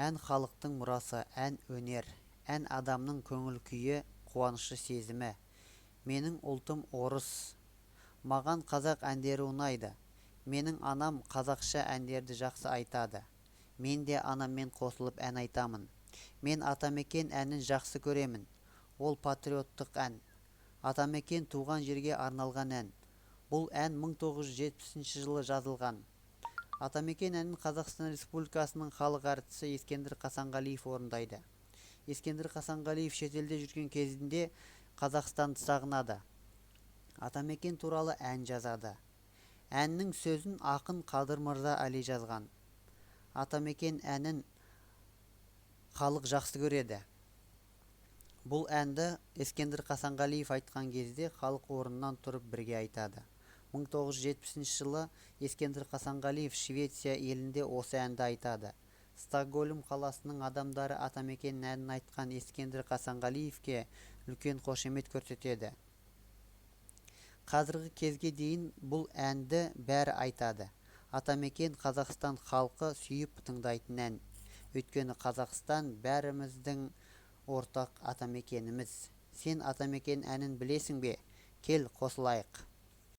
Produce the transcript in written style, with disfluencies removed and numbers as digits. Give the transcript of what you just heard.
Ән халықтың мұрасы, ән өнер, ән адамның көңіл күйі, қуанышы сезімі. Менің ұлтым орыс. Маған қазақ әндері ұнайды. Менің анам қазақша әндерді жақсы айтады. Мен де анаммен қосылып ән айтамын. Мен Атамекен әнін жақсы көремін. Ол патриоттық ән. Атамекен туған жерге арналған ән. Бұл ән 1970 жылы жазылған. Атамекен әнін Қазақстан Республикасының халық әртісі Ескендір Қасанғалиев орындайды. Ескендір Қасанғалиев шетелде жүрген кезінде Қазақстанды сағынады. Атамекен туралы ән жазады. Әннің сөзін ақын Қадыр Мырза Әли жазған. Атамекен әнін халық жақсы көреді. Бұл әнді Ескендір Қасанғалиев айтқан кезде халық орнынан тұрып бірге айтады. 1970 жылы Ескендір Қасанғалиев Швеция елінде осы әнді айтады. Стокгольм қаласының адамдары Атамекен әнін айтқан Ескендір Қасанғалиевке үлкен қошемет көрсетеді. Қазіргі кезге дейін бұл әнді бәрі айтады. Атамекен Қазақстан халқы сүйіп тыңдайтын ән. Өйткені Қазақстан бәріміздің ортақ атамекеніміз. Сен Атамекен әнін білесің бе? Кел қосылайық.